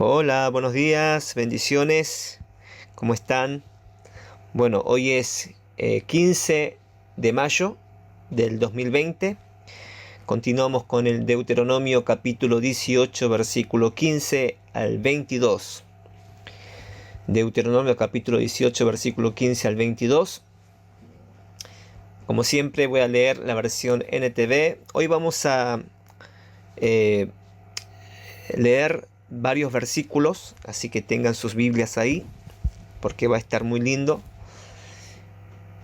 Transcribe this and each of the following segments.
Hola, buenos días, bendiciones, ¿cómo están? Bueno, hoy es 15 de mayo del 2020. Continuamos con el Deuteronomio capítulo 18, versículo 15 al 22. Deuteronomio capítulo 18, versículo 15 al 22. Como siempre voy a leer la versión NTV. Hoy vamos a eh, leer varios versículos, así que tengan sus Biblias ahí, porque va a estar muy lindo.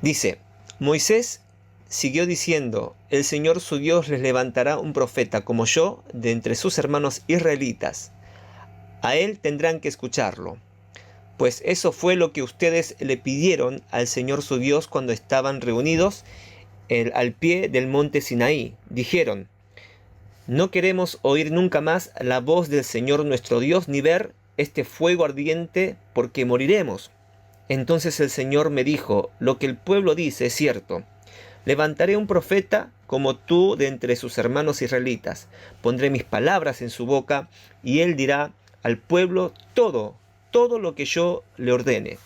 Dice: Moisés siguió diciendo: El Señor su Dios les levantará un profeta como yo de entre sus hermanos israelitas. A él tendrán que escucharlo, pues eso fue lo que ustedes le pidieron al Señor su Dios cuando estaban reunidos al pie del monte Sinaí. Dijeron: No queremos oír nunca más la voz del Señor nuestro Dios, ni ver este fuego ardiente, porque moriremos. Entonces el Señor me dijo: Lo que el pueblo dice es cierto. Levantaré un profeta como tú de entre sus hermanos israelitas. Pondré mis palabras en su boca, y él dirá al pueblo todo lo que yo le ordene.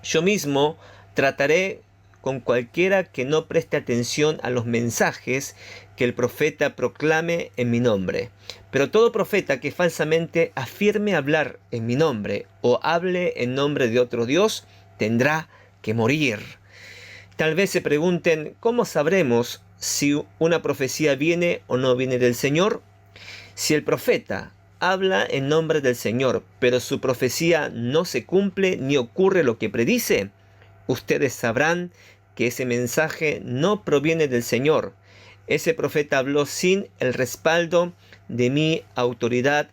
Yo mismo trataré con cualquiera que no preste atención a los mensajes que el profeta proclame en mi nombre. Pero todo profeta que falsamente afirme hablar en mi nombre o hable en nombre de otro Dios, tendrá que morir. Tal vez se pregunten: ¿cómo sabremos si una profecía viene o no viene del Señor? Si el profeta habla en nombre del Señor, pero su profecía no se cumple ni ocurre lo que predice, ustedes sabrán que ese mensaje no proviene del Señor. Ese profeta habló sin el respaldo de mi autoridad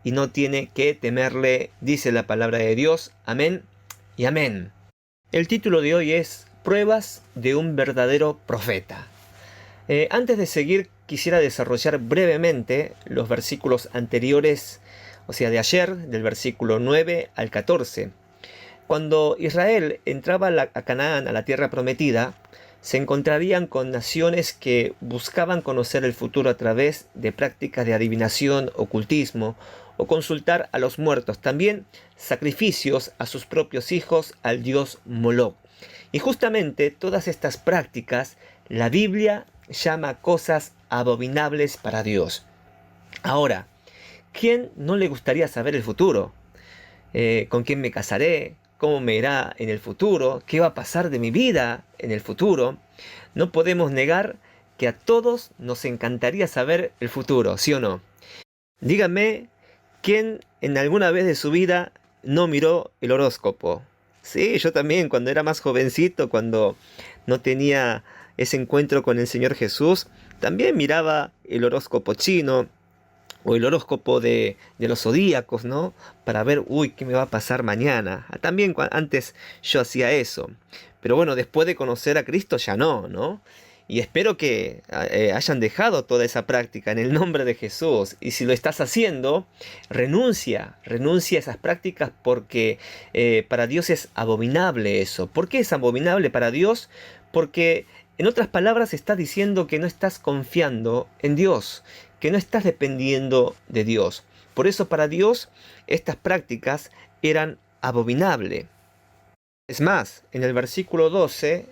y no tiene que temerle, dice la palabra de Dios. Amén y amén. El título de hoy es Pruebas de un verdadero profeta. Antes de seguir, quisiera desarrollar brevemente los versículos anteriores, o sea, de ayer, del versículo 9 al 14. Cuando Israel entraba a Canaán, a la tierra prometida, se encontrarían con naciones que buscaban conocer el futuro a través de prácticas de adivinación, ocultismo o consultar a los muertos. También sacrificios a sus propios hijos al dios Moloc. Y justamente todas estas prácticas la Biblia llama cosas abominables para Dios. Ahora, ¿quién no le gustaría saber el futuro? ¿Con quién me casaré? ¿Cómo me irá en el futuro? ¿Qué va a pasar de mi vida en el futuro? No podemos negar que a todos nos encantaría saber el futuro, ¿sí o no? Dígame, ¿quién en alguna vez de su vida no miró el horóscopo? Sí, yo también, cuando era más jovencito, cuando no tenía ese encuentro con el Señor Jesús, también miraba el horóscopo chino o el horóscopo de los zodíacos, ¿no? Para ver, uy, ¿qué me va a pasar mañana? También antes yo hacía eso. Pero bueno, después de conocer a Cristo ya no, ¿no? Y espero que hayan dejado toda esa práctica en el nombre de Jesús. Y si lo estás haciendo, renuncia a esas prácticas, porque para Dios es abominable eso. ¿Por qué es abominable para Dios? Porque en otras palabras está diciendo que no estás confiando en Dios, que no estás dependiendo de Dios. Por eso para Dios estas prácticas eran abominables. Es más, en el versículo 12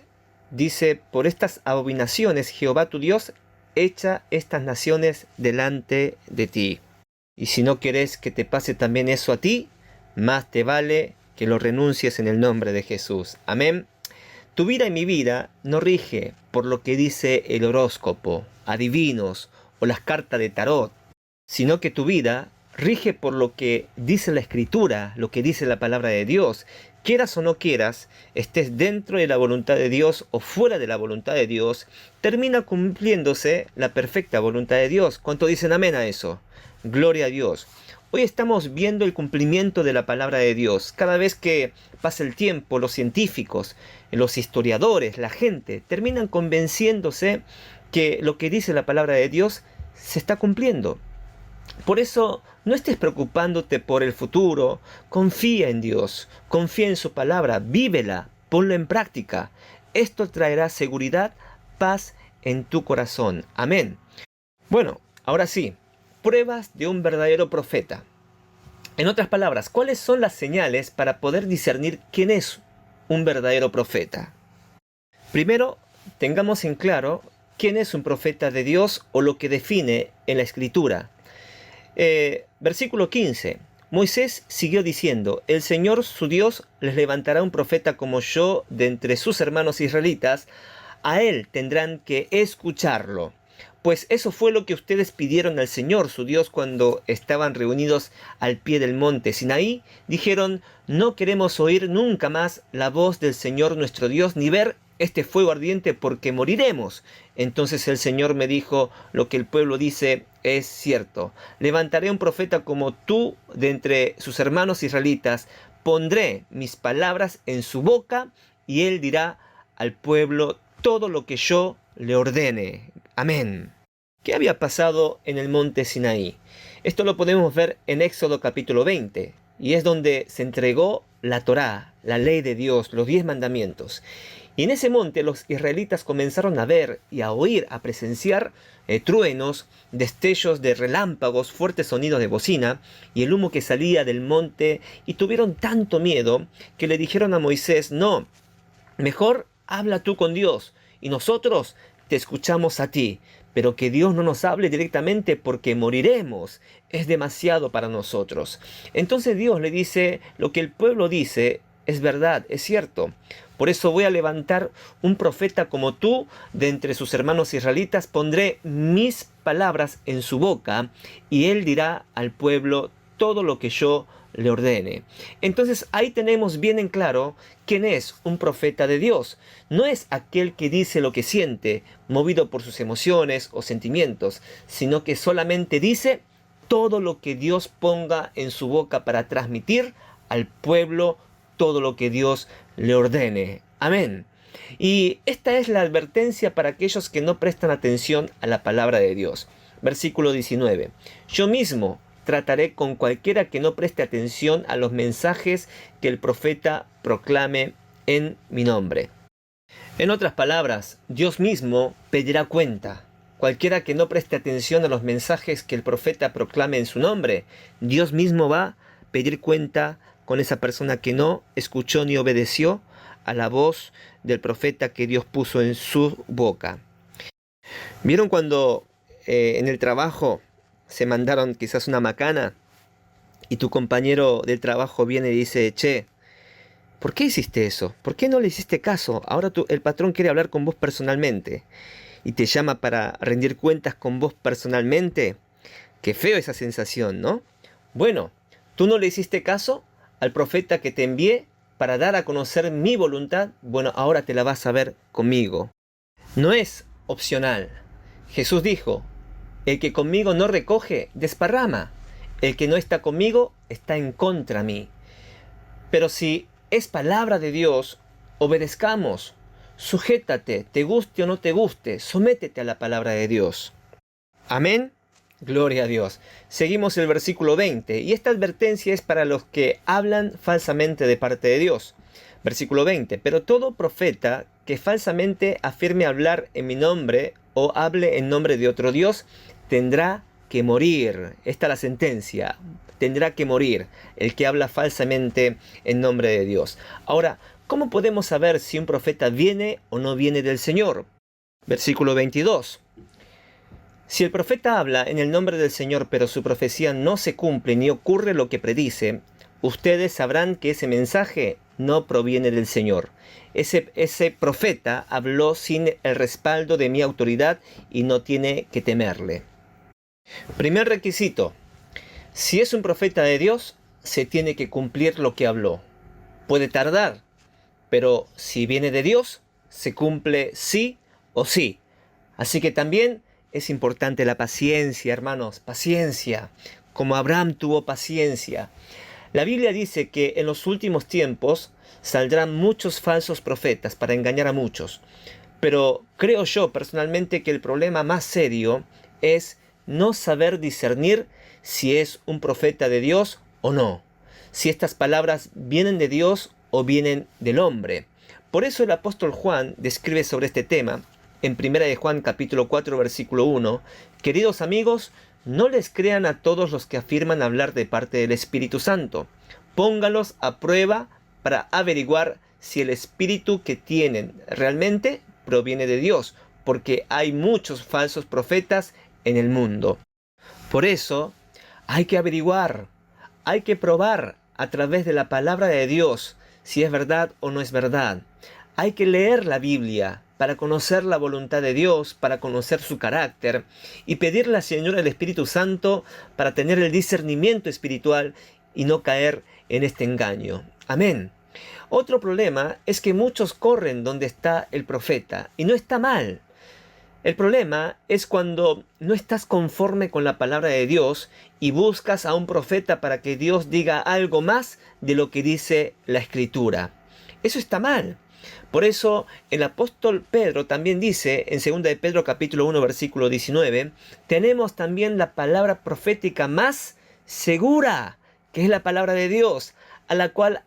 dice: Por estas abominaciones Jehová tu Dios echa estas naciones delante de ti. Y si no querés que te pase también eso a ti, más te vale que lo renuncies en el nombre de Jesús. Amén. Tu vida y mi vida no rige por lo que dice el horóscopo, adivinos o las cartas de tarot, sino que tu vida rige por lo que dice la Escritura, lo que dice la palabra de Dios. Quieras o no quieras, estés dentro de la voluntad de Dios o fuera de la voluntad de Dios, termina cumpliéndose la perfecta voluntad de Dios. ¿Cuánto dicen amén a eso? Gloria a Dios. Hoy estamos viendo el cumplimiento de la palabra de Dios. Cada vez que pasa el tiempo, los científicos, los historiadores, la gente, terminan convenciéndose que lo que dice la palabra de Dios se está cumpliendo. Por eso, no estés preocupándote por el futuro. Confía en Dios, confía en su palabra, vívela, ponla en práctica. Esto traerá seguridad, paz en tu corazón. Amén. Bueno, ahora sí, pruebas de un verdadero profeta. En otras palabras, ¿cuáles son las señales para poder discernir quién es un verdadero profeta? Primero, tengamos en claro quién es un profeta de Dios o lo que define en la Escritura. Versículo 15. Moisés siguió diciendo: el Señor su Dios les levantará un profeta como yo de entre sus hermanos israelitas. A él tendrán que escucharlo. Pues eso fue lo que ustedes pidieron al Señor su Dios cuando estaban reunidos al pie del monte Sinaí. Dijeron: no queremos oír nunca más la voz del Señor nuestro Dios, ni ver este fuego ardiente, porque moriremos. Entonces el Señor me dijo: lo que el pueblo dice es cierto. Levantaré un profeta como tú de entre sus hermanos israelitas. Pondré mis palabras en su boca y él dirá al pueblo todo lo que yo le ordene. Amén. ¿Qué había pasado en el monte Sinaí? Esto lo podemos ver en Éxodo capítulo 20, y es donde se entregó la Torá, la ley de Dios, los 10 mandamientos. Y en ese monte los israelitas comenzaron a ver y a oír, a presenciar truenos, destellos de relámpagos, fuertes sonidos de bocina y el humo que salía del monte, y tuvieron tanto miedo que le dijeron a Moisés: no, mejor habla tú con Dios y nosotros te escuchamos a ti, pero que Dios no nos hable directamente porque moriremos, es demasiado para nosotros. Entonces Dios le dice: lo que el pueblo dice es verdad, es cierto. Por eso voy a levantar un profeta como tú de entre sus hermanos israelitas. Pondré mis palabras en su boca y él dirá al pueblo todo lo que yo le ordene. Entonces ahí tenemos bien en claro quién es un profeta de Dios. No es aquel que dice lo que siente, movido por sus emociones o sentimientos, sino que solamente dice todo lo que Dios ponga en su boca para transmitir al pueblo todo lo que Dios le ordene. Amén. Y esta es la advertencia para aquellos que no prestan atención a la palabra de Dios. Versículo 19. Yo mismo trataré con cualquiera que no preste atención a los mensajes que el profeta proclame en mi nombre. En otras palabras, Dios mismo pedirá cuenta. Cualquiera que no preste atención a los mensajes que el profeta proclame en su nombre, Dios mismo va a pedir cuenta con esa persona que no escuchó ni obedeció a la voz del profeta que Dios puso en su boca. ¿Vieron cuando en el trabajo se mandaron quizás una macana y tu compañero del trabajo viene y dice: che, ¿por qué hiciste eso? ¿Por qué no le hiciste caso? Ahora el patrón quiere hablar con vos personalmente y te llama para rendir cuentas con vos personalmente. Qué feo esa sensación, ¿no? Bueno, tú no le hiciste caso al profeta que te envié para dar a conocer mi voluntad. Bueno, ahora te la vas a ver conmigo. No es opcional. Jesús dijo: el que conmigo no recoge, desparrama. El que no está conmigo, está en contra mí. Pero si es palabra de Dios, obedezcamos. Sujétate, te guste o no te guste, sométete a la palabra de Dios. Amén. Gloria a Dios. Seguimos el versículo 20, y esta advertencia es para los que hablan falsamente de parte de Dios. Versículo 20. Pero todo profeta que falsamente afirme hablar en mi nombre o hable en nombre de otro Dios, tendrá que morir. Esta es la sentencia. Tendrá que morir el que habla falsamente en nombre de Dios. Ahora, ¿cómo podemos saber si un profeta viene o no viene del Señor? Versículo 22. Si el profeta habla en el nombre del Señor, pero su profecía no se cumple ni ocurre lo que predice, ustedes sabrán que ese mensaje no proviene del Señor. Ese profeta habló sin el respaldo de mi autoridad y no tiene que temerle. Primer requisito: si es un profeta de Dios, se tiene que cumplir lo que habló. Puede tardar, pero si viene de Dios, se cumple sí o sí. Así que también es importante la paciencia, hermanos, paciencia, como Abraham tuvo paciencia. La Biblia dice que en los últimos tiempos saldrán muchos falsos profetas para engañar a muchos. Pero creo yo personalmente que el problema más serio es no saber discernir si es un profeta de Dios o no, si estas palabras vienen de Dios o vienen del hombre. Por eso el apóstol Juan describe sobre este tema en 1 de Juan capítulo 4 versículo 1: queridos amigos, no les crean a todos los que afirman hablar de parte del Espíritu Santo. Póngalos a prueba para averiguar si el espíritu que tienen realmente proviene de Dios, porque hay muchos falsos profetas en el mundo. Por eso, hay que averiguar, hay que probar a través de la palabra de Dios si es verdad o no es verdad. Hay que leer la Biblia para conocer la voluntad de Dios, para conocer su carácter y pedirle al Señor el Espíritu Santo para tener el discernimiento espiritual y no caer en este engaño. Amén. Otro problema es que muchos corren donde está el profeta y no está mal. El problema es cuando no estás conforme con la palabra de Dios y buscas a un profeta para que Dios diga algo más de lo que dice la Escritura. Eso está mal. Por eso el apóstol Pedro también dice en 2 de Pedro capítulo 1 versículo 19, tenemos también la palabra profética más segura, que es la palabra de Dios, a la cual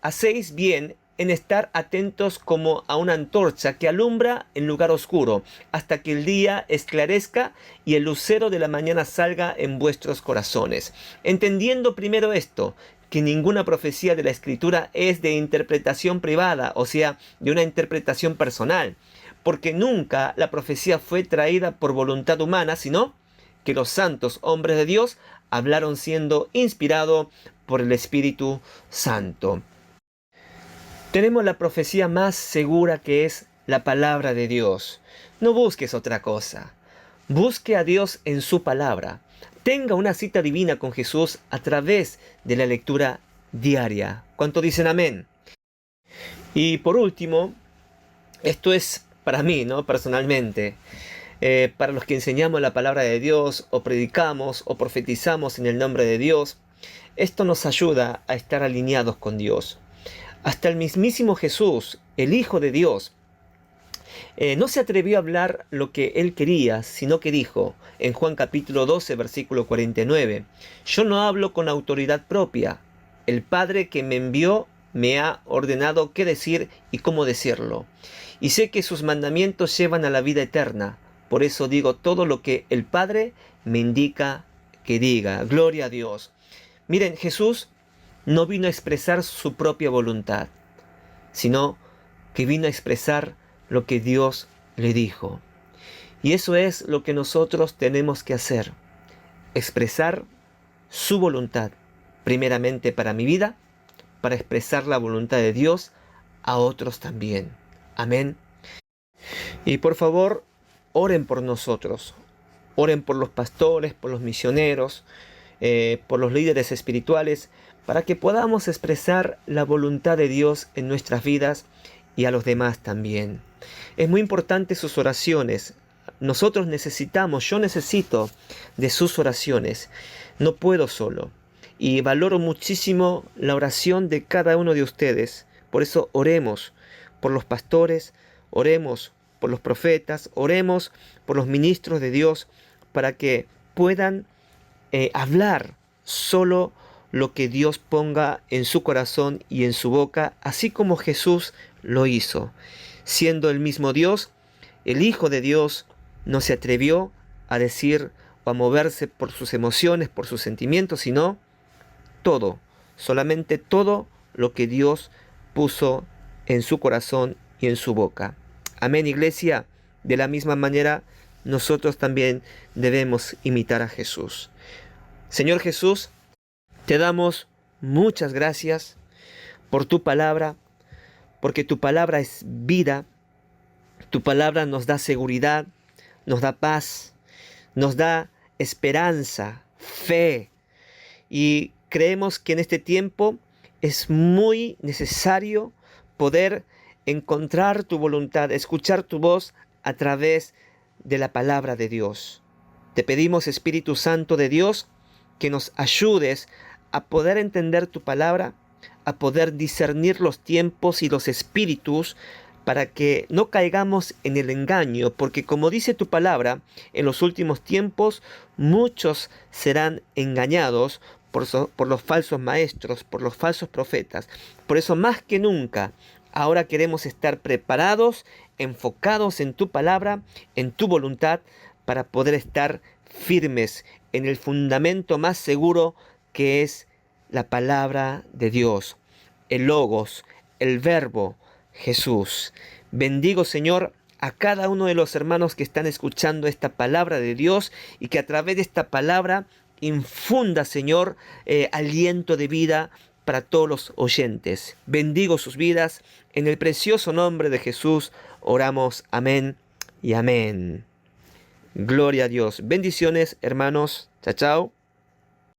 hacéis bien en estar atentos como a una antorcha que alumbra en lugar oscuro, hasta que el día esclarezca y el lucero de la mañana salga en vuestros corazones. Entendiendo primero esto, que ninguna profecía de la Escritura es de interpretación privada, o sea, de una interpretación personal, porque nunca la profecía fue traída por voluntad humana, sino que los santos hombres de Dios hablaron siendo inspirados por el Espíritu Santo. Tenemos la profecía más segura, que es la palabra de Dios. No busques otra cosa. Busque a Dios en su palabra. Tenga una cita divina con Jesús a través de la lectura diaria. ¿Cuánto dicen amén? Y por último, esto es para mí, ¿no? Personalmente. Para los que enseñamos la palabra de Dios, o predicamos, o profetizamos en el nombre de Dios, esto nos ayuda a estar alineados con Dios. Hasta el mismísimo Jesús, el Hijo de Dios, no se atrevió a hablar lo que él quería, sino que dijo en Juan capítulo 12, versículo 49, yo no hablo con autoridad propia, el Padre que me envió me ha ordenado qué decir y cómo decirlo, y sé que sus mandamientos llevan a la vida eterna, por eso digo todo lo que el Padre me indica que diga. Gloria a Dios. Miren, Jesús no vino a expresar su propia voluntad, sino que vino a expresar lo que Dios le dijo. Y eso es lo que nosotros tenemos que hacer, expresar su voluntad, primeramente para mi vida, para expresar la voluntad de Dios a otros también. Amén. Y por favor, oren por nosotros, oren por los pastores, por los misioneros, por los líderes espirituales, para que podamos expresar la voluntad de Dios en nuestras vidas y a los demás también. Es muy importante sus oraciones. Nosotros necesitamos, yo necesito de sus oraciones. No puedo solo. Y valoro muchísimo la oración de cada uno de ustedes. Por eso oremos por los pastores, oremos por los profetas, oremos por los ministros de Dios, para que puedan hablar solo lo que Dios ponga en su corazón y en su boca, así como Jesús lo hizo. Siendo el mismo Dios, el Hijo de Dios no se atrevió a decir o a moverse por sus emociones, por sus sentimientos, sino todo, solamente todo lo que Dios puso en su corazón y en su boca. Amén, iglesia. De la misma manera, nosotros también debemos imitar a Jesús. Señor Jesús, te damos muchas gracias por tu palabra, porque tu palabra es vida, tu palabra nos da seguridad, nos da paz, nos da esperanza, fe, y creemos que en este tiempo es muy necesario poder encontrar tu voluntad, escuchar tu voz a través de la palabra de Dios. Te pedimos, Espíritu Santo de Dios, que nos ayudes a poder entender tu palabra, a poder discernir los tiempos y los espíritus, para que no caigamos en el engaño, porque como dice tu palabra, en los últimos tiempos muchos serán engañados por los falsos maestros, por los falsos profetas. Por eso más que nunca, ahora queremos estar preparados, enfocados en tu palabra, en tu voluntad, para poder estar firmes en el fundamento más seguro que es la palabra de Dios, el Logos, el Verbo, Jesús. Bendigo, Señor, a cada uno de los hermanos que están escuchando esta palabra de Dios y que a través de esta palabra infunda, Señor, aliento de vida para todos los oyentes. Bendigo sus vidas. En el precioso nombre de Jesús oramos. Amén y amén. Gloria a Dios. Bendiciones, hermanos. Chao, chao.